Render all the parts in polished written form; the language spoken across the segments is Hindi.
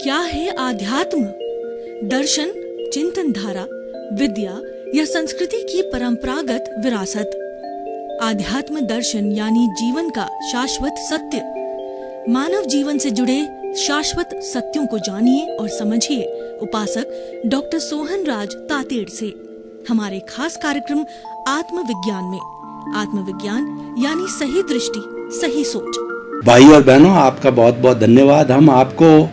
क्या है आध्यात्म? दर्शन, चिंतन धारा, विद्या या संस्कृति की परंपरागत विरासत। आध्यात्म दर्शन यानी जीवन का शाश्वत सत्य। मानव जीवन से जुड़े शाश्वत सत्यों को जानिए और समझिए उपासक डॉक्टर सोहन राज तातेड़ से हमारे खास कार्यक्रम आत्मविज्ञान में। आत्मविज्ञान यानी सही दृष्टि, सही सोच। भाई और बहनों, आपका बहुत बहुत धन्यवाद। हम आपको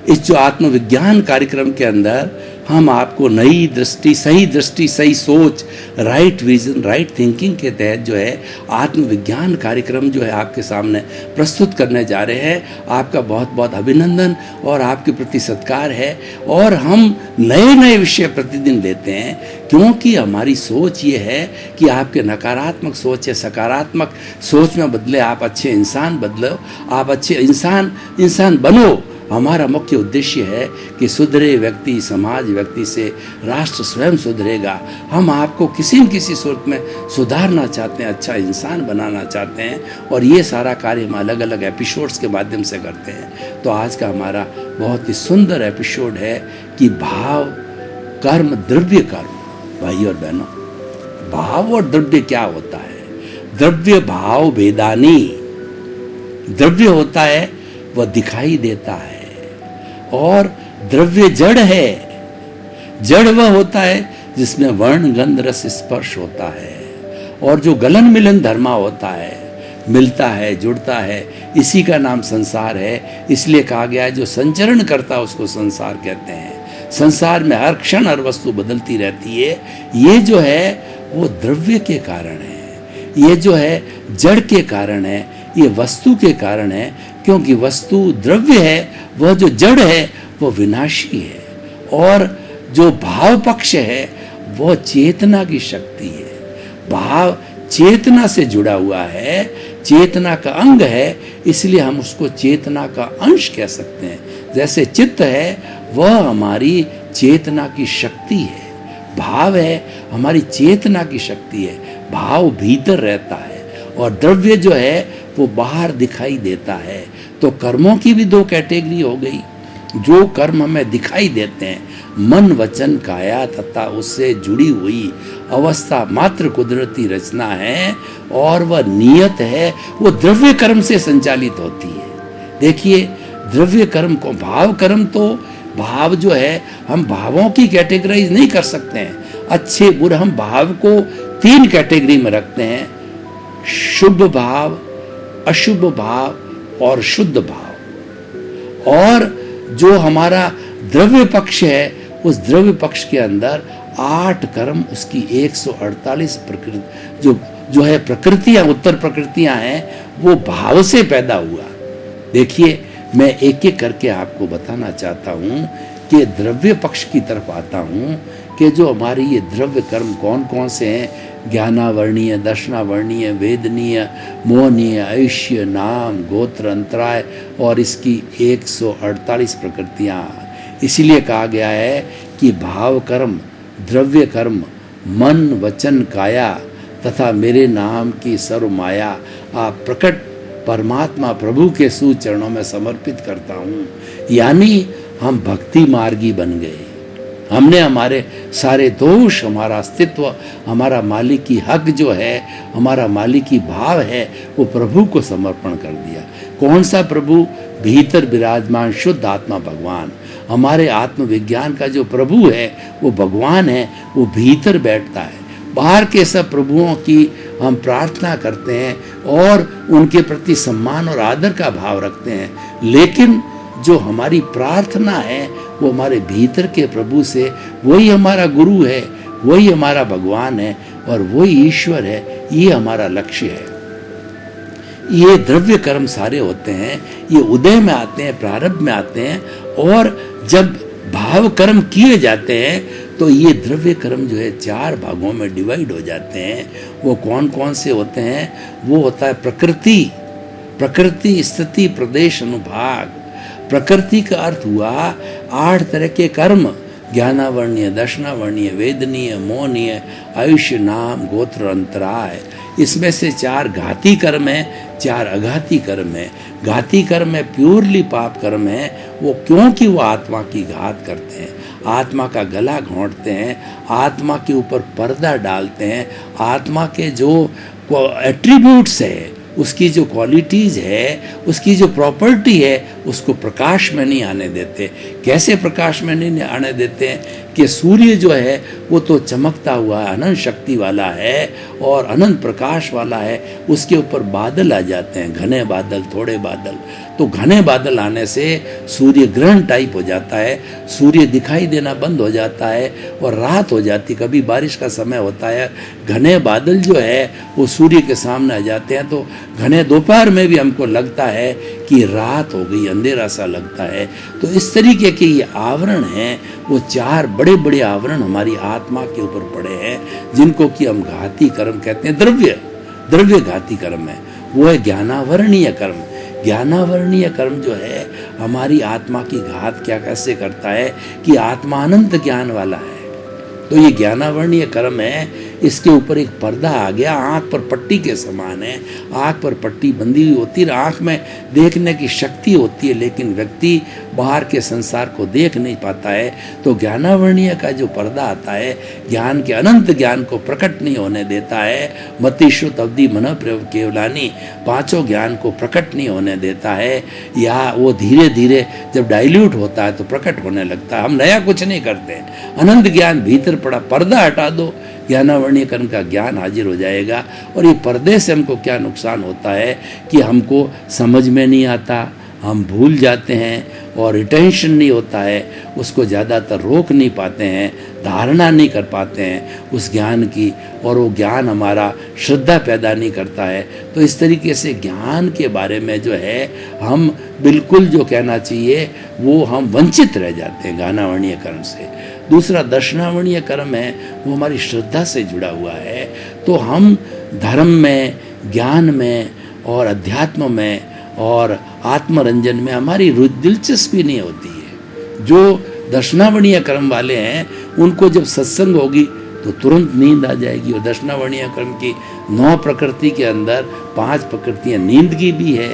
इस जो आत्मविज्ञान कार्यक्रम के अंदर हम आपको नई दृष्टि, सही सोच, राइट विजन, राइट थिंकिंग के तहत जो है आत्मविज्ञान कार्यक्रम जो है आपके सामने प्रस्तुत करने जा रहे हैं। आपका बहुत बहुत अभिनंदन और आपके प्रति सत्कार है। और हम नए नए विषय प्रतिदिन लेते हैं, क्योंकि हमारी सोच ये है कि आपके नकारात्मक सोच या सकारात्मक सोच में बदले, आप अच्छे इंसान बदलो, आप अच्छे इंसान बनो। हमारा मुख्य उद्देश्य है कि सुधरे व्यक्ति, समाज व्यक्ति से राष्ट्र स्वयं सुधरेगा। हम आपको किसी न किसी सूरत में सुधारना चाहते हैं, अच्छा इंसान बनाना चाहते हैं, और ये सारा कार्य हम अलग अलग एपिसोड्स के माध्यम से करते हैं। तो आज का हमारा बहुत ही सुंदर एपिसोड है कि भाव, कर्म, द्रव्य कर्म। भाई और बहनों, भाव और द्रव्य क्या होता है? द्रव्य भाव भेदानी। द्रव्य होता है वह दिखाई देता है, और द्रव्य जड़ है। जड़ वह होता है जिसमें वर्ण, गंध, रस, स्पर्श होता है, और जो गलन मिलन धर्मा होता है, मिलता है, जुड़ता है, इसी का नाम संसार है। इसलिए कहा गया है जो संचरण करता है उसको संसार कहते हैं। संसार में हर क्षण हर वस्तु बदलती रहती है। ये जो है वो द्रव्य के कारण है, ये जो है जड़ के कारण है, ये वस्तु के कारण है। क्योंकि वस्तु द्रव्य है, वह जो जड़ है वह विनाशी है, और जो भाव पक्ष है वह चेतना की शक्ति है। भाव चेतना से जुड़ा हुआ है, चेतना का अंग है, इसलिए हम उसको चेतना का अंश कह सकते हैं। जैसे चित्त है वह हमारी चेतना की शक्ति है, भाव है हमारी चेतना की शक्ति है। भाव भीतर रहता है और द्रव्य जो है वो बाहर दिखाई देता है। तो कर्मों की भी दो कैटेगरी हो गई। जो कर्म हमें दिखाई देते हैं, मन, वचन, काया तथा उससे जुड़ी हुई अवस्था मात्र कुदरती रचना है, और वह नियत है, वो द्रव्य कर्म से संचालित होती है। देखिए, द्रव्य कर्म को, भाव कर्म, तो भाव जो है हम भावों की कैटेगराइज नहीं कर सकते हैं। अच्छे बुरे हम भाव को 3 कैटेगरी में रखते हैं: शुभ भाव, अशुभ भाव और शुद्ध भाव। और जो हमारा द्रव्य पक्ष है, उस द्रव्य पक्ष के अंदर 8 कर्म, उसकी 148 प्रकृति जो है प्रकृतियां, उत्तर प्रकृतियां हैं, वो भाव से पैदा हुआ। देखिए, मैं एक एक करके आपको बताना चाहता हूं कि द्रव्य पक्ष की तरफ आता हूं कि जो हमारे ये द्रव्य कर्म कौन कौन से हैं। ज्ञानावर्णीय, दर्शनावर्णीय, वेदनीय, मोहनीय, आयुष्य, नाम, गोत्र, अंतराय, और इसकी 148 प्रकृतियां। इसीलिए कहा गया है कि भाव कर्म, द्रव्य कर्म, मन, वचन, काया तथा मेरे नाम की सर्व माया आप प्रकट परमात्मा प्रभु के सुचरणों में समर्पित करता हूँ। यानी हम भक्ति मार्गी बन गए। हमने हमारे सारे दोष, हमारा अस्तित्व, हमारा मालिकी हक जो है, हमारा मालिकी भाव है, वो प्रभु को समर्पण कर दिया। कौन सा प्रभु? भीतर विराजमान शुद्ध आत्मा भगवान। हमारे आत्मविज्ञान का जो प्रभु है वो भगवान है, वो भीतर बैठता है। बाहर के सब प्रभुओं की हम प्रार्थना करते हैं और उनके प्रति सम्मान और आदर का भाव रखते हैं, लेकिन जो हमारी प्रार्थना है वो हमारे भीतर के प्रभु से, वही हमारा गुरु है, वही हमारा भगवान है, और वही ईश्वर है। ये हमारा लक्ष्य है। ये द्रव्य कर्म सारे होते हैं, ये उदय में आते हैं, प्रारंभ में आते हैं, और जब भाव कर्म किए जाते हैं तो ये द्रव्य कर्म जो है 4 भागों में डिवाइड हो जाते हैं। वो कौन कौन से होते हैं? वो होता है प्रकृति, स्थिति, प्रदेश, अनुभाग। प्रकृति का अर्थ हुआ 8 तरह के कर्म: ज्ञानावर्णीय, दर्शनावर्णीय, वेदनीय, मोहनीय, आयुष्य, नाम, गोत्र, अंतराय। इसमें से 4 घाती कर्म हैं 4 अघाती कर्म है। घाती कर्म है, प्योरली पाप कर्म है वो, क्योंकि वो आत्मा की घात करते हैं, आत्मा का गला घोंटते हैं, आत्मा के ऊपर पर्दा डालते हैं, आत्मा के जो एट्रीब्यूट्स है, उसकी जो क्वालिटीज़ है, उसकी जो प्रॉपर्टी है, उसको प्रकाश में नहीं आने देते। कैसे प्रकाश में नहीं आने देते हैं कि सूर्य जो है वो तो चमकता हुआ अनंत शक्ति वाला है और अनंत प्रकाश वाला है, उसके ऊपर बादल आ जाते हैं, घने बादल, थोड़े बादल। तो घने बादल आने से सूर्य ग्रहण टाइप हो जाता है, सूर्य दिखाई देना बंद हो जाता है और रात हो जाती। कभी बारिश का समय होता है, घने बादल जो है वो सूर्य के सामने आ जाते हैं, तो घने दोपहर में भी हमको लगता है कि रात हो गई, अंधेरा सा लगता है। तो इस तरीके के ये आवरण हैं, वो 4 बड़े बड़े आवरण हमारी आत्मा के ऊपर पड़े हैं, जिनको कि हम घाती कर्म कहते हैं। द्रव्य घाती कर्म है, वो है ज्ञानावरणीय कर्म। ज्ञानावरणीय कर्म जो है हमारी आत्मा की घात क्या कैसे करता है कि आत्मा अनंत ज्ञान वाला है। तो ये ज्ञानावरणीय कर्म है, इसके ऊपर एक पर्दा आ गया, आँख पर पट्टी के समान है। आँख पर पट्टी बंधी हुई होती है, आँख में देखने की शक्ति होती है, लेकिन व्यक्ति बाहर के संसार को देख नहीं पाता है। तो ज्ञानावरणीय का जो पर्दा आता है, ज्ञान के अनंत ज्ञान को प्रकट नहीं होने देता है। मति श्रुत अवधि मन प्रयोग केवलानी, 5 ज्ञान को प्रकट नहीं होने देता है, या वो धीरे धीरे जब डाइल्यूट होता है तो प्रकट होने लगता है। हम नया कुछ नहीं करते, अनंत ज्ञान भीतर पड़ा, पर्दा हटा दो, ज्ञानावरणीय कर्म का ज्ञान हाजिर हो जाएगा। और ये पर्दे से हमको क्या नुकसान होता है कि हमको समझ में नहीं आता, हम भूल जाते हैं और रिटेंशन नहीं होता है, उसको ज़्यादातर रोक नहीं पाते हैं, धारणा नहीं कर पाते हैं उस ज्ञान की, और वो ज्ञान हमारा श्रद्धा पैदा नहीं करता है। तो इस तरीके से ज्ञान के बारे में जो है हम बिल्कुल जो कहना चाहिए वो हम वंचित रह जाते हैं ज्ञानावरणीय कर्म से। दूसरा दर्शनावरणीय कर्म है, वो हमारी श्रद्धा से जुड़ा हुआ है। तो हम धर्म में, ज्ञान में और अध्यात्म में और आत्मरंजन में हमारी दिलचस्पी नहीं होती है। जो दर्शनावरणीय कर्म वाले हैं उनको जब सत्संग होगी तो तुरंत नींद आ जाएगी। और दर्शनावरणीय कर्म की 9 प्रकृति के अंदर 5 प्रकृतियाँ नींद की भी है।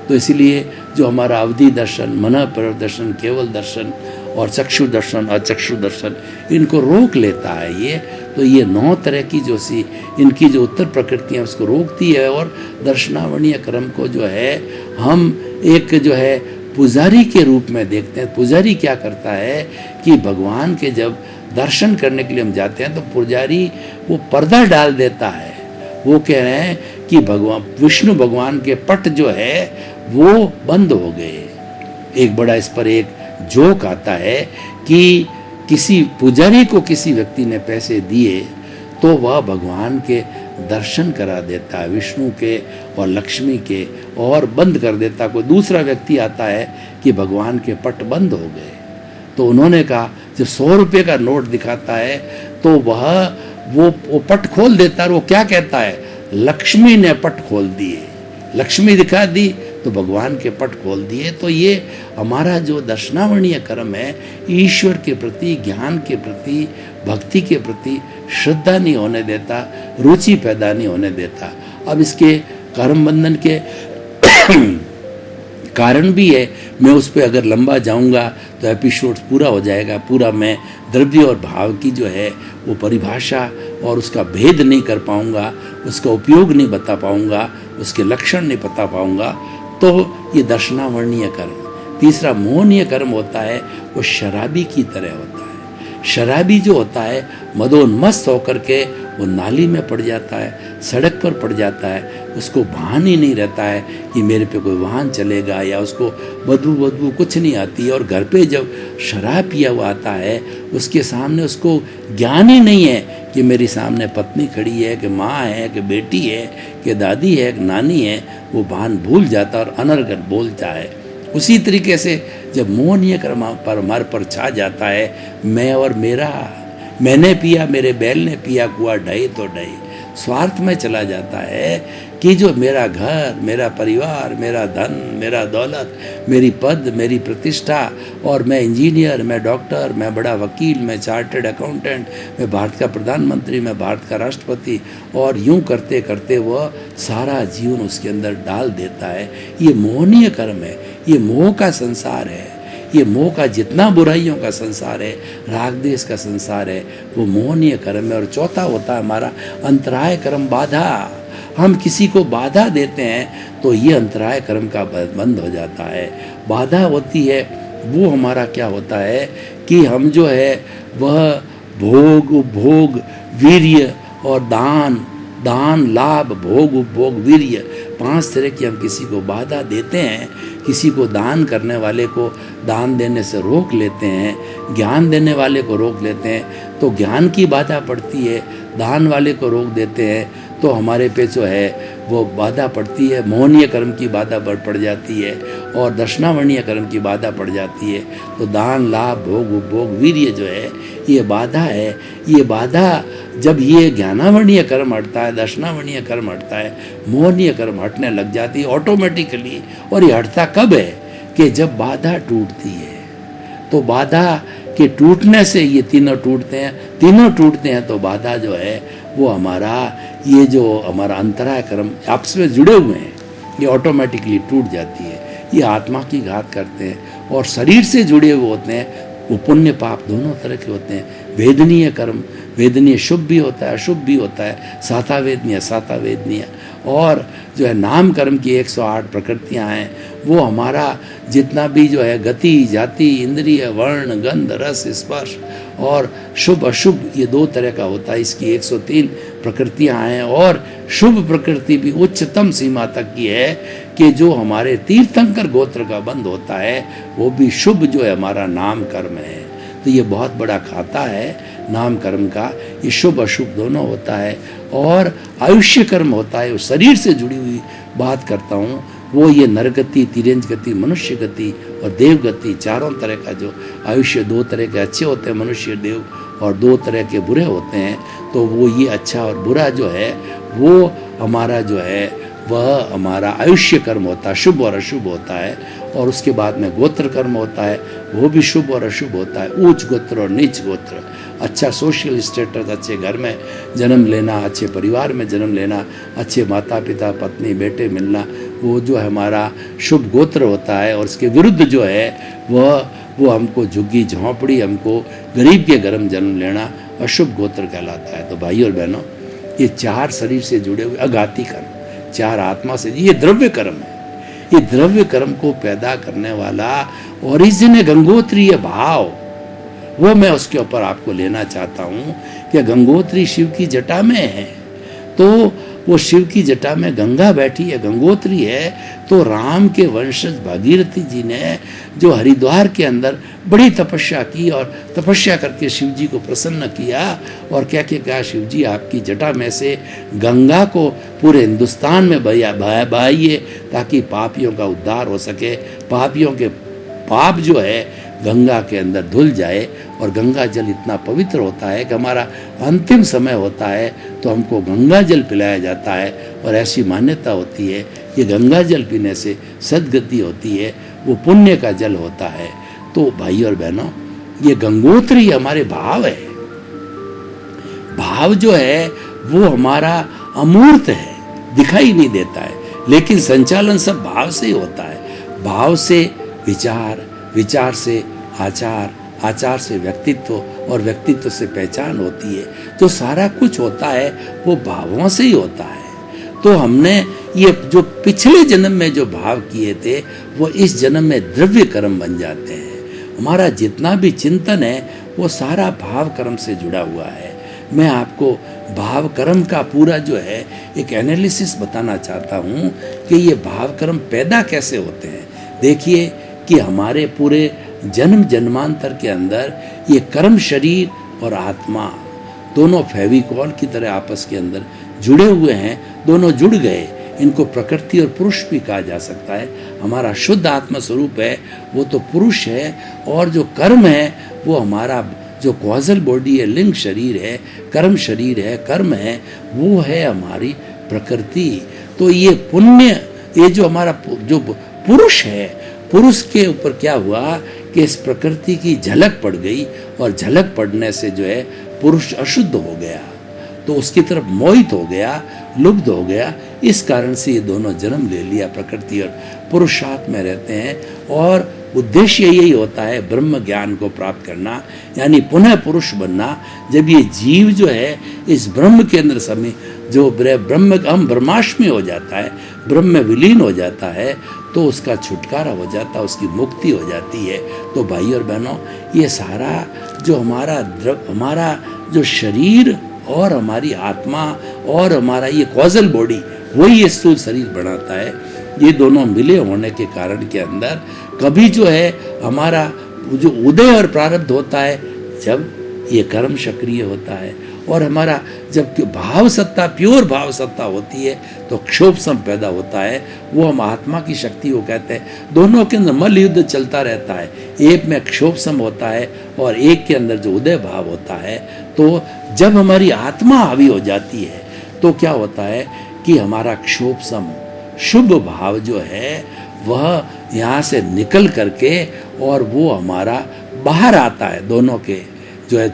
तो इसलिए जो हमारा अवधि दर्शन, मन प्रदर्शन, केवल दर्शन और चक्षु दर्शन, अचक्षु दर्शन, इनको रोक लेता है ये। तो ये 9 तरह की जो सी इनकी जो उत्तर प्रकृतियाँ उसको रोकती है। और दर्शनावरणीय कर्म को जो है हम एक जो है पुजारी के रूप में देखते हैं। पुजारी क्या करता है कि भगवान के जब दर्शन करने के लिए हम जाते हैं तो पुजारी वो पर्दा डाल देता है। वो कह रहे हैं कि भगवान विष्णु भगवान के पट जो है वो बंद हो गए। एक बड़ा इस पर एक जोक आता है कि किसी पुजारी को किसी व्यक्ति ने पैसे दिए तो वह भगवान के दर्शन करा देता है, विष्णु के और लक्ष्मी के, और बंद कर देता। कोई दूसरा व्यक्ति आता है कि भगवान के पट बंद हो गए। तो उन्होंने कहा जब 100 रुपये का नोट दिखाता है तो वो पट खोल देता है। और वो क्या कहता है, लक्ष्मी ने पट खोल दिए, लक्ष्मी दिखा दी तो भगवान के पट खोल दिए। तो ये हमारा जो दर्शनावरणीय कर्म है, ईश्वर के प्रति, ज्ञान के प्रति, भक्ति के प्रति श्रद्धा नहीं होने देता, रुचि पैदा नहीं होने देता। अब इसके कर्म बंधन के कारण भी है, मैं उस पर अगर लंबा जाऊंगा तो एपिसोड पूरा हो जाएगा। पूरा मैं द्रव्य और भाव की जो है वो परिभाषा और उसका भेद नहीं कर पाऊंगा, उसका उपयोग नहीं बता पाऊंगा, उसके लक्षण नहीं बता पाऊंगा। तो ये दर्शनावरणीय कर्म। तीसरा मोहनीय कर्म होता है, वो शराबी की तरह होता है। शराबी जो होता है मदोन्मस्त होकर के वो नाली में पड़ जाता है, सड़क पर पड़ जाता है, उसको भान ही नहीं रहता है कि मेरे पे कोई वाहन चलेगा, या उसको बदबू कुछ नहीं आती है। और घर पे जब शराब पिया हुआ आता है उसके सामने उसको ज्ञान ही नहीं है कि मेरी सामने पत्नी खड़ी है, कि माँ है, कि बेटी है, कि दादी है, कि नानी है। वो भान भूल जाता और अनर्गल बोलता है। उसी तरीके से जब मोहनीय कर्म पर हमारे पर छा जाता है, मैं और मेरा, मैंने पिया, मेरे बैल ने पिया, कुआ ढई तो ढई, स्वार्थ में चला जाता है कि जो मेरा घर, मेरा परिवार, मेरा धन, मेरा दौलत, मेरी पद, मेरी प्रतिष्ठा, और मैं इंजीनियर, मैं डॉक्टर, मैं बड़ा वकील, मैं चार्टर्ड अकाउंटेंट, मैं भारत का प्रधानमंत्री, मैं भारत का राष्ट्रपति, और यूं करते करते वह सारा जीवन उसके अंदर डाल देता है। ये मोहनीय कर्म है, ये मोह का संसार है। ये मोह का जितना बुराइयों का संसार है, राग द्वेष का संसार है, वो मोहनीय कर्म है। और चौथा होता है हमारा अंतराय कर्म, बाधा। हम किसी को बाधा देते हैं तो ये अंतराय कर्म का बंद हो जाता है। बाधा होती है वो हमारा क्या होता है कि हम जो है वह भोग, उपभोग, वीर्य और दान, लाभ, भोग, उपभोग, वीर्य, 5 तरह की हम किसी को बाधा देते हैं। किसी को दान करने वाले को दान देने से रोक लेते हैं, ज्ञान देने वाले को रोक लेते हैं तो ज्ञान की बाधा पड़ती है, दान वाले को रोक देते हैं तो हमारे पे जो है वो बाधा पड़ती है, मोहनीय कर्म की बाधा पड़ जाती है, और दर्शनावर्णीय कर्म की बाधा पड़ जाती है। तो दान, लाभ, भोग, उपभोग, वीर्य जो है ये बाधा है। ये बाधा जब ये ज्ञानावर्णीय कर्म हटता है, दर्शनावर्णीय कर्म हटता है, मोहनीय कर्म हटने लग जाती है ऑटोमेटिकली। और ये हटता कब है कि जब बाधा टूटती है। तो बाधा के टूटने से ये तीनों टूटते हैं, तीनों टूटते हैं तो बाधा जो है वो हमारा ये जो हमारा अंतराय कर्म आपस में जुड़े हुए हैं ये ऑटोमेटिकली टूट जाती है। ये आत्मा की घात करते हैं और शरीर से जुड़े हुए होते हैं, वो पुण्य पाप दोनों तरह के होते हैं। वेदनीय कर्म, वेदनीय शुभ भी होता है, अशुभ भी होता है, साता वेदनीय। और जो है नाम कर्म की 108 प्रकृतियां हैं, वो हमारा जितना भी जो है गति, जाति, इंद्रिय, वर्ण, गंध, रस, स्पर्श और शुभ अशुभ ये 2 तरह का होता है। इसकी 103 प्रकृतियां हैं और शुभ प्रकृति भी उच्चतम सीमा तक की है कि जो हमारे तीर्थंकर गोत्र का बंध होता है वो भी शुभ जो है हमारा नाम कर्म है। तो ये बहुत बड़ा खाता है नाम कर्म का, ये शुभ अशुभ दोनों होता है। और आयुष्य कर्म होता है, वो शरीर से जुड़ी हुई बात करता हूँ, वो ये नरगति, तिरंज गति, मनुष्य गति और देव गति, चारों तरह का जो आयुष्य, 2 तरह के अच्छे होते हैं मनुष्य, देव, और 2 तरह के बुरे होते हैं। तो वो ये अच्छा और बुरा जो है वो हमारा जो है वह हमारा आयुष्य कर्म होता है, शुभ और अशुभ होता है। और उसके बाद में गोत्र कर्म होता है, वो भी शुभ और अशुभ होता है, ऊंच गोत्र और नीच गोत्र। अच्छा सोशल स्टेटस, अच्छे घर में जन्म लेना, अच्छे परिवार में जन्म लेना, अच्छे माता पिता, पत्नी, बेटे मिलना, वो जो है हमारा शुभ गोत्र होता है। और इसके विरुद्ध जो है वो हमको झुग्गी झोंपड़ी, हमको गरीब के घर में जन्म लेना अशुभ गोत्र कहलाता है। तो भाई और बहनों, ये 4 शरीर से जुड़े हुए अघाती कर्म, 4 आत्मा से, ये द्रव्य कर्म है। ये द्रव्य कर्म को पैदा करने वाला ओरिजिन है गंगोत्रीय भाव, वो मैं उसके ऊपर आपको लेना चाहता हूँ कि गंगोत्री शिव की जटा में है। तो वो शिव की जटा में गंगा बैठी है, गंगोत्री है। तो राम के वंशज भागीरथी जी ने जो हरिद्वार के अंदर बड़ी तपस्या की और तपस्या करके शिव जी को प्रसन्न किया और क्या क्या शिव जी आपकी जटा में से गंगा को पूरे हिंदुस्तान में बहाइए ताकि पापियों का उद्धार हो सके, पापियों के पाप जो है गंगा के अंदर धुल जाए। और गंगा जल इतना पवित्र होता है कि हमारा अंतिम समय होता है तो हमको गंगा जल पिलाया जाता है। और ऐसी मान्यता होती है कि गंगा जल पीने से सद्गति होती है, वो पुण्य का जल होता है। तो भाई और बहनों, ये गंगोत्री हमारे भाव है। भाव जो है वो हमारा अमूर्त है, दिखाई नहीं देता है, लेकिन संचालन सब भाव से ही होता है। भाव से विचार, विचार से आचार, आचार से व्यक्तित्व और व्यक्तित्व से पहचान होती है। तो सारा कुछ होता है वो भावों से ही होता है। तो हमने ये जो पिछले जन्म में जो भाव किए थे वो इस जन्म में द्रव्य कर्म बन जाते हैं। हमारा जितना भी चिंतन है वो सारा भाव कर्म से जुड़ा हुआ है। मैं आपको भाव कर्म का पूरा जो है एक एनालिसिस बताना चाहता हूँ कि ये भाव कर्म पैदा कैसे होते हैं। देखिए कि हमारे पूरे जन्म जन्मांतर के अंदर ये कर्म शरीर और आत्मा दोनों फेविकॉल की तरह आपस के अंदर जुड़े हुए हैं, दोनों जुड़ गए। इनको प्रकृति और पुरुष भी कहा जा सकता है। हमारा शुद्ध आत्मा स्वरूप है वो तो पुरुष है, और जो कर्म है वो हमारा जो कॉजल बॉडी है, लिंग शरीर है, कर्म शरीर है, कर्म है, वो है हमारी प्रकृति। तो ये पुण्य, ये जो हमारा जो पुरुष है, पुरुष के ऊपर क्या हुआ कि इस प्रकृति की झलक पड़ गई, और झलक पड़ने से जो है पुरुष अशुद्ध हो गया, तो उसकी तरफ मोहित हो गया, लुब्ध हो गया। इस कारण से ये दोनों जन्म ले लिया, प्रकृति और पुरुषार्थ में रहते हैं। और उद्देश्य यही होता है ब्रह्म ज्ञान को प्राप्त करना, यानी पुनः पुरुष बनना। जब ये जीव जो है इस ब्रह्म के अंदर समय जो ब्रह्म हम ब्रह्माष्टमी हो जाता है, ब्रह्म में विलीन हो जाता है, तो उसका छुटकारा हो जाता है, उसकी मुक्ति हो जाती है। तो भाई और बहनों, ये सारा जो हमारा जो शरीर और हमारी आत्मा और हमारा ये कॉजल बॉडी, वही ये स्थूल शरीर बनाता है। ये दोनों मिले होने के कारण के अंदर कभी जो है हमारा जो उदय और प्रारब्ध होता है, जब ये कर्म सक्रिय होता है, और हमारा जब भाव सत्ता, प्योर भाव सत्ता होती है, तो क्षोभ सम पैदा होता है। वो हम आत्मा की शक्ति को कहते हैं। दोनों के अंदर मल्ल युद्ध चलता रहता है, एक में क्षोभ सम होता है और एक के अंदर जो उदय भाव होता है। तो जब हमारी आत्मा हावी हो जाती है, तो क्या होता है कि हमारा क्षोभ सम शुभ भाव जो है वह यहाँ से निकल करके और वो हमारा बाहर आता है, दोनों के जो है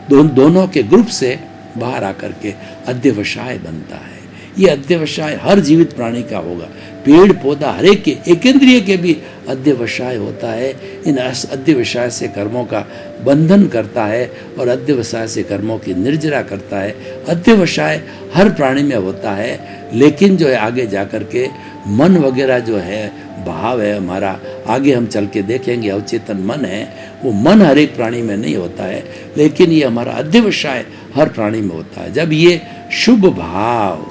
दोनों के ग्रुप से बाहर आकर के अध्यवसाय बनता है। ये अध्यवसाय हर जीवित प्राणी का होगा, पेड़ पौधा हर एक के, एक इंद्रिय के भी अध्यवसाय होता है। इन अध्यवसाय से कर्मों का बंधन करता है और अध्यवसाय से कर्मों की निर्जरा करता है। अध्यवसाय हर प्राणी में होता है, लेकिन जो है आगे जाकर के मन वगैरह जो है भाव है हमारा, आगे हम चल के देखेंगे, अवचेतन मन है, वो मन हर एक प्राणी में नहीं होता है, लेकिन ये हमारा अध्यवसाय हर प्राणी में होता है। जब ये शुभ भाव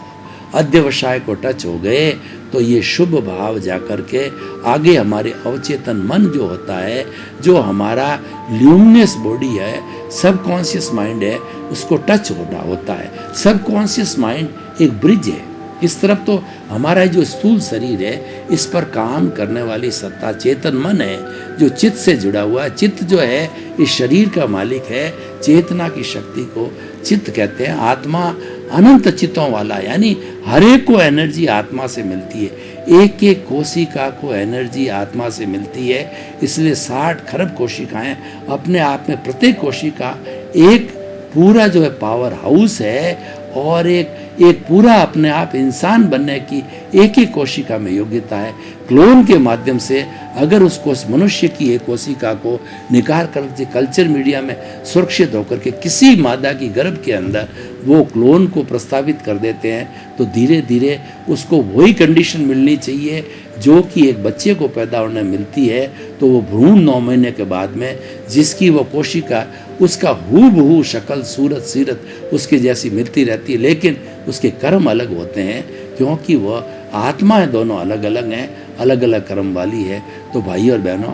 अध्यवसाय को टच हो गए, तो ये शुभ भाव जाकर के आगे हमारे अवचेतन मन जो होता है, जो हमारा ल्यूमिनस बॉडी है, सबकॉन्शियस माइंड है, उसको टच होता है। सबकॉन्शियस माइंड एक ब्रिज है। इस तरफ तो हमारा जो स्थूल शरीर है, इस पर काम करने वाली सत्ता चेतन मन है, जो चित्त से जुड़ा हुआ है। चित्त जो है इस शरीर का मालिक है। चेतना की शक्ति को चित्त कहते हैं। आत्मा अनंत चित्तों वाला, यानी हर एक को एनर्जी आत्मा से मिलती है। एक एक कोशिका को एनर्जी आत्मा से मिलती है। इसलिए 60 खरब कोशिकाएं अपने आप में, प्रत्येक कोशिका एक पूरा जो है पावर हाउस है, और एक पूरा अपने आप इंसान बनने की एक एक कोशिका में योग्यता है। क्लोन के माध्यम से अगर उसको मनुष्य की एक कोशिका को निकाल कर कल्चर मीडिया में सुरक्षित होकर के किसी मादा की गर्भ के अंदर वो क्लोन को प्रस्तावित कर देते हैं, तो धीरे धीरे उसको वही कंडीशन मिलनी चाहिए जो कि एक बच्चे को पैदा होने मिलती है। तो वो भ्रूण 9 महीने के बाद में जिसकी वो कोशिका, उसका हूबहू शक्ल, सूरत, सीरत उसके जैसी मिलती रहती है, लेकिन उसके कर्म अलग होते हैं, क्योंकि वह आत्माएं दोनों अलग अलग हैं, अलग अलग कर्म वाली है। तो भाई और बहनों,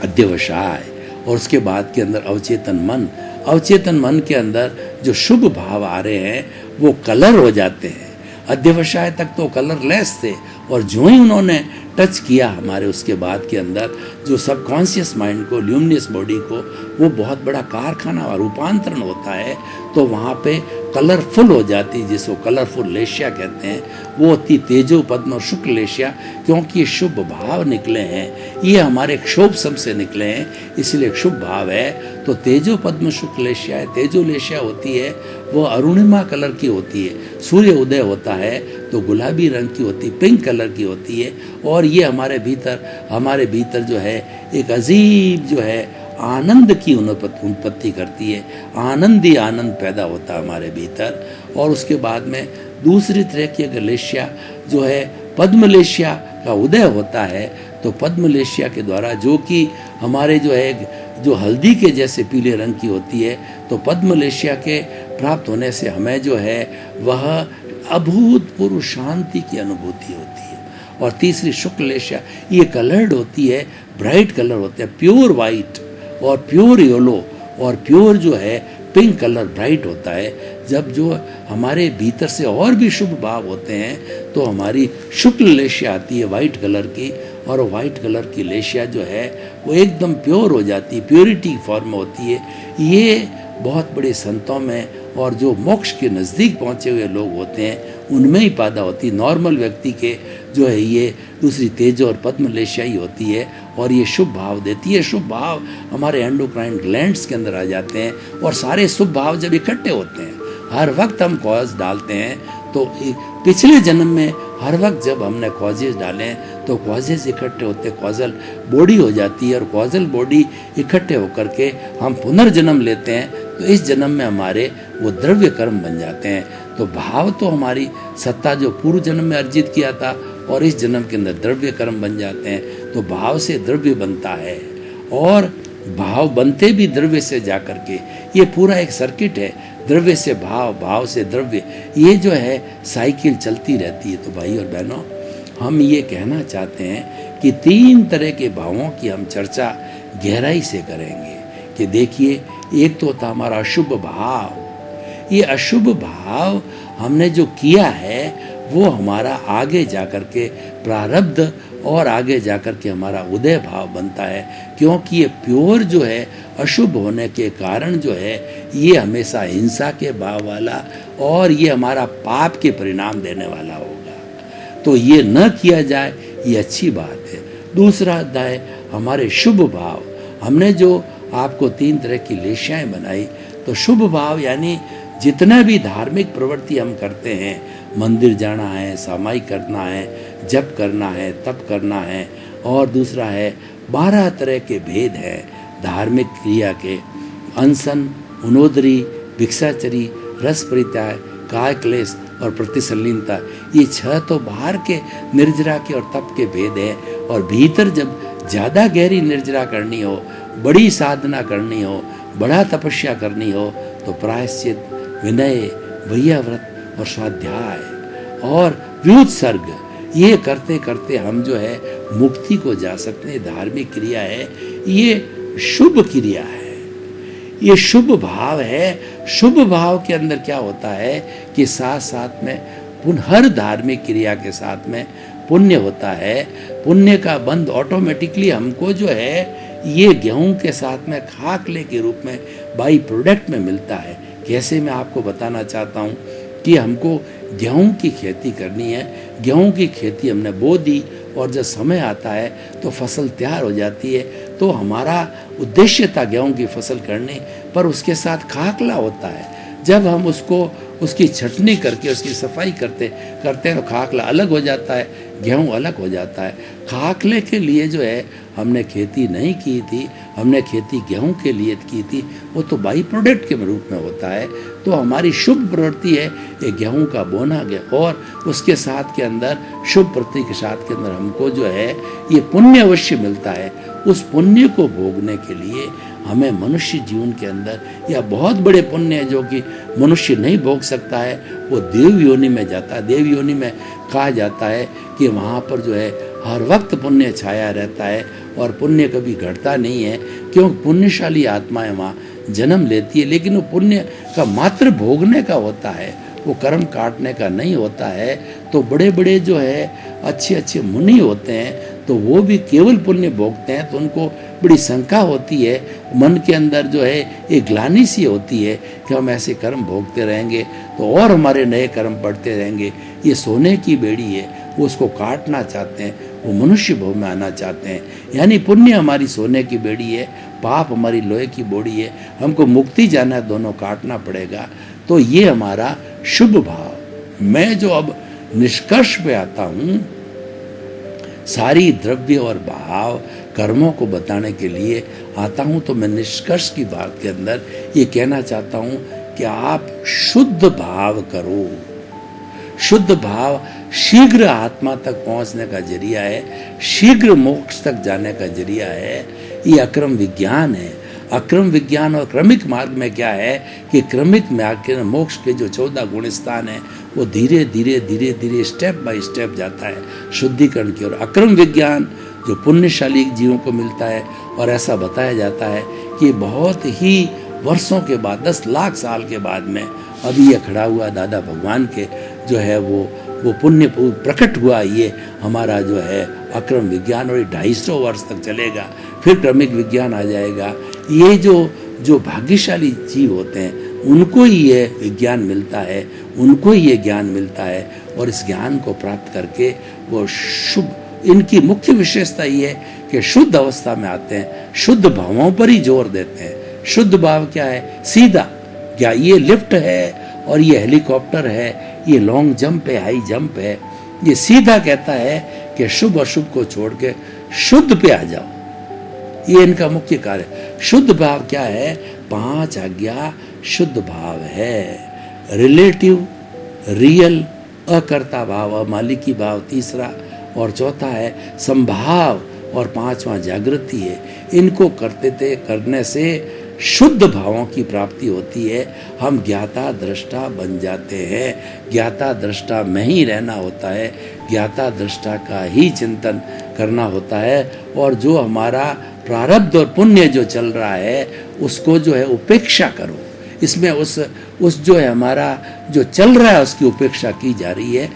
अध्यवसाय और उसके बाद के अंदर अवचेतन मन के अंदर जो शुभ भाव आ रहे हैं वो कलर हो जाते हैं। अध्यवसाय तक तो कलरलेस थे, और जो ही उन्होंने टच किया हमारे, उसके बाद के अंदर जो सबकॉन्शियस माइंड को, ल्यूमिनस बॉडी को, वो बहुत बड़ा कारखाना और रूपांतरण होता है। तो वहाँ पे कलरफुल हो जाती है, जिसको कलरफुल लेशिया कहते हैं। वो होती तेजो पद्म और शुक्ल लेशिया, क्योंकि ये शुभ भाव निकले हैं, ये हमारे क्षोभ सम से निकले हैं, इसलिए शुभ भाव है। तो तेजो पद्म शुक्ल लेशिया है। तेजो लेशिया होती है वो अरुणिमा कलर की होती है। सूर्य उदय होता है तो गुलाबी रंग की होती है, पिंक कलर की होती है। और ये हमारे भीतर जो है एक अजीब जो है आनंद की उत्पत्ति करती है। आनंद ही आनंद पैदा होता है हमारे भीतर। और उसके बाद में दूसरी तरह की अगर लेशिया जो है पद्मलेशिया का उदय होता है, तो पद्मलेशिया के द्वारा, जो कि हमारे जो है जो हल्दी के जैसे पीले रंग की होती है, तो पद्मलेशिया के प्राप्त होने से हमें जो है वह अभूतपूर्व शांति की अनुभूति होती है। और तीसरी शुक्ल लेशिया, ये कलर्ड होती है, ब्राइट कलर होते हैं, प्योर वाइट और प्योर येलो और प्योर जो है पिंक कलर ब्राइट होता है। जब जो हमारे भीतर से और भी शुभ भाव होते हैं, तो हमारी शुक्ल लेशिया आती है वाइट कलर की, और वाइट कलर की लेशिया जो है वो एकदम प्योर हो जाती है, प्योरिटी फॉर्म होती है। ये बहुत बड़े संतों में और जो मोक्ष के नज़दीक पहुँचे हुए लोग होते हैं उनमें ही पैदा होती। नॉर्मल व्यक्ति के जो है ये दूसरी तेज और पद्मलेशाई होती है और ये शुभ भाव देती है। शुभ भाव हमारे एंडोक्राइन ग्लैंड्स के अंदर आ जाते हैं और सारे शुभ भाव जब इकट्ठे होते हैं, हर वक्त हम कॉज डालते हैं तो पिछले जन्म में हर वक्त जब हमने कॉजेज डाले तो कॉजेज इकट्ठे होते, कॉजल बॉडी हो जाती है और कॉजल बॉडी इकट्ठे होकर के हम पुनर्जन्म लेते हैं तो इस जन्म में हमारे वो द्रव्य कर्म बन जाते हैं। तो भाव तो हमारी सत्ता जो पूर्व जन्म में अर्जित किया था और इस जन्म के अंदर द्रव्य कर्म बन जाते हैं। तो भाव से द्रव्य बनता है और भाव बनते भी द्रव्य से जा कर के, ये पूरा एक सर्किट है, द्रव्य से भाव, भाव से द्रव्य, ये जो है साइकिल चलती रहती है। तो भाई और बहनों, हम ये कहना चाहते हैं कि 3 तरह के भावों की हम चर्चा गहराई से करेंगे कि देखिए, एक तो होता हमारा अशुभ भाव। ये अशुभ भाव हमने जो किया है वो हमारा आगे जाकर के प्रारब्ध और आगे जाकर के हमारा उदय भाव बनता है, क्योंकि ये प्योर जो है अशुभ होने के कारण जो है ये हमेशा हिंसा के भाव वाला और ये हमारा पाप के परिणाम देने वाला होगा। तो ये न किया जाए, ये अच्छी बात है। दूसरा अध्याय हमारे शुभ भाव, हमने जो आपको 3 तरह की लेशाएं बनाई, तो शुभ भाव यानी जितना भी धार्मिक प्रवृत्ति हम करते हैं, मंदिर जाना है, सामायिक करना है, जप करना है, तप करना है, और दूसरा है 12 तरह के भेद हैं धार्मिक क्रिया के, अनशन, उनोदरी, भिक्षाचरी, रस परित्याग, काय क्लेश और प्रतिसल्लीनता। ये 6 तो बाहर के निर्जरा के और तप के भेद है, और भीतर जब ज़्यादा गहरी निर्जरा करनी हो, बड़ी साधना करनी हो, बड़ा तपस्या करनी हो, तो प्रायश्चित, विनय, वैयाव्रत और स्वाध्याय और व्युत्सर्ग, ये करते करते हम जो है मुक्ति को जा सकते हैं। धार्मिक क्रिया है, ये शुभ क्रिया है, ये शुभ भाव है। शुभ भाव के अंदर क्या होता है कि साथ साथ में हर धार्मिक क्रिया के साथ में पुण्य होता है। पुण्य का बंध ऑटोमेटिकली हमको जो है ये गेहूं के साथ में खाकले के रूप में बाई प्रोडक्ट में मिलता है। कैसे, मैं आपको बताना चाहता हूँ कि हमको गेहूं की खेती करनी है, गेहूं की खेती हमने बो दी और जब समय आता है तो फसल तैयार हो जाती है। तो हमारा उद्देश्य था गेहूं की फसल करने, पर उसके साथ खाकला होता है। जब हम उसकी छटनी करके उसकी सफाई करते हैं तो खाकला अलग हो जाता है, गेहूं अलग हो जाता है। खाकले के लिए जो है हमने खेती नहीं की थी, हमने खेती गेहूं के लिए की थी, वो तो बाई प्रोडक्ट के रूप में होता है। तो हमारी शुभ प्रवृत्ति है ये गेहूं का बोना गया, और उसके साथ के अंदर शुभ प्रवृत्ति के साथ के अंदर हमको जो है ये पुण्य अवश्य मिलता है। उस पुण्य को भोगने के लिए हमें मनुष्य जीवन के अंदर या बहुत बड़े पुण्य है जो कि मनुष्य नहीं भोग सकता है, वो देव योनि में जाता है। देव योनि में कहा जाता है कि वहाँ पर जो है हर वक्त पुण्य छाया रहता है और पुण्य कभी घटता नहीं है, क्योंकि पुण्यशाली आत्माएं वहाँ जन्म लेती है। लेकिन वो पुण्य का मात्र भोगने का होता है, वो कर्म काटने का नहीं होता है। तो बड़े बड़े जो है अच्छे अच्छे मुनि होते हैं तो वो भी केवल पुण्य भोगते हैं, तो उनको बड़ी शंका होती है, मन के अंदर जो है एक ग्लानि सी होती है कि हम ऐसे कर्म भोगते रहेंगे तो और हमारे नए कर्म बढ़ते रहेंगे। ये सोने की बेड़ी है, वो उसको काटना चाहते हैं, वो मनुष्य भव में आना चाहते हैं। यानी पुण्य हमारी सोने की बेड़ी है, पाप हमारी लोहे की बोड़ी है, हमको मुक्ति जाना है, दोनों काटना पड़ेगा। तो ये हमारा शुभ भाव। मैं जो अब निष्कर्ष पे आता हूँ, सारी द्रव्य और भाव कर्मों को बताने के लिए आता हूँ, तो मैं निष्कर्ष की बात के अंदर ये कहना चाहता हूँ कि आप शुद्ध भाव करो। शुद्ध भाव शीघ्र आत्मा तक पहुँचने का जरिया है, शीघ्र मोक्ष तक जाने का जरिया है। ये अक्रम विज्ञान है। अक्रम विज्ञान और क्रमिक मार्ग में क्या है कि क्रमिक मार्ग के मोक्ष के जो 14 गुण स्थान है वो धीरे धीरे धीरे धीरे स्टेप बाय स्टेप जाता है शुद्धिकरण की ओर। अक्रम विज्ञान जो पुण्यशाली जीवों को मिलता है, और ऐसा बताया जाता है कि बहुत ही वर्षों के बाद, 10 लाख साल के बाद में अभी ये खड़ा हुआ दादा भगवान के जो है वो पुण्य प्रकट हुआ। ये हमारा जो है अक्रम विज्ञान, और ये 250 वर्ष तक चलेगा, फिर क्रमिक विज्ञान आ जाएगा। ये जो जो भाग्यशाली जीव होते हैं उनको ही ये विज्ञान मिलता है, उनको ही ये ज्ञान मिलता है, और इस ज्ञान को प्राप्त करके वो शुभ, इनकी मुख्य विशेषता ये है कि शुद्ध अवस्था में आते हैं, शुद्ध भावों पर ही जोर देते हैं। शुद्ध भाव क्या है? सीधा, क्या ये लिफ्ट है और ये हेलीकॉप्टर है, ये लॉन्ग जंप है, हाई जंप है, ये सीधा कहता है कि शुभ अशुभ को छोड़ के शुद्ध पे आ जाओ। ये इनका मुख्य कार्य। शुद्ध भाव क्या है? 5 आज्ञा शुद्ध भाव है। रिलेटिव, रियल, अकर्ता भाव, अमालिकी भाव तीसरा, और चौथा है संभाव, और 5वां जागृति है। इनको करने से शुद्ध भावों की प्राप्ति होती है। हम ज्ञाता दृष्टा बन जाते हैं। ज्ञाता दृष्टा में ही रहना होता है, ज्ञाता दृष्टा का ही चिंतन करना होता है, और जो हमारा प्रारब्ध और पुण्य जो चल रहा है उसको जो है उपेक्षा करो। इसमें उस जो है हमारा जो चल रहा है उसकी उपेक्षा की जा रही है।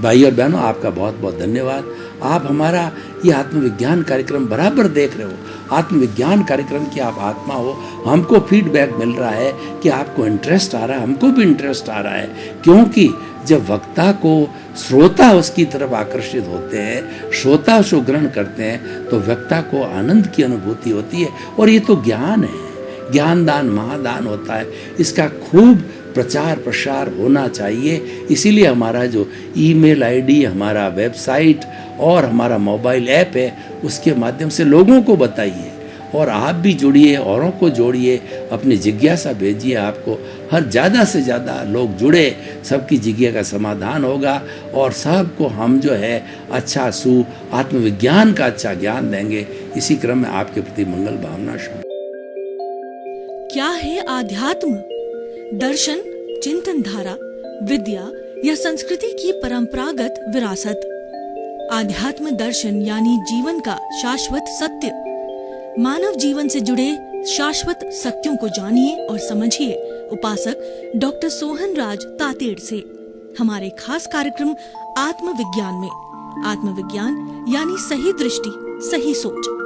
भाई और बहनों, आपका बहुत बहुत धन्यवाद। आप हमारा ये आत्मविज्ञान कार्यक्रम बराबर देख रहे हो। आत्मविज्ञान कार्यक्रम की आप आत्मा हो। हमको फीडबैक मिल रहा है कि आपको इंटरेस्ट आ रहा है, हमको भी इंटरेस्ट आ रहा है, क्योंकि जब वक्ता को श्रोता उसकी तरफ आकर्षित होते हैं, श्रोता उसको ग्रहण करते हैं, तो वक्ता को आनंद की अनुभूति होती है। और ये तो ज्ञान है, ज्ञान दान महादान होता है। इसका खूब प्रचार प्रसार होना चाहिए। इसीलिए हमारा जो ईमेल आईडी, हमारा वेबसाइट और हमारा मोबाइल ऐप है, उसके माध्यम से लोगों को बताइए, और आप भी जुड़िए, औरों को जोड़िए, अपनी जिज्ञासा भेजिए। आपको हर ज़्यादा से ज़्यादा लोग जुड़े, सबकी जिज्ञासा का समाधान होगा, और सबको हम जो है अच्छा आत्मविज्ञान का अच्छा ज्ञान देंगे। इसी क्रम में आपके प्रति मंगल भावना शुभ। क्या है आध्यात्म? दर्शन, चिंतन धारा, विद्या या संस्कृति की परंपरागत विरासत। आध्यात्म दर्शन यानी जीवन का शाश्वत सत्य। मानव जीवन से जुड़े शाश्वत सत्यों को जानिए और समझिए उपासक डॉक्टर सोहन राज तातेड़ से हमारे खास कार्यक्रम आत्मविज्ञान में। आत्मविज्ञान यानी सही दृष्टि, सही सोच।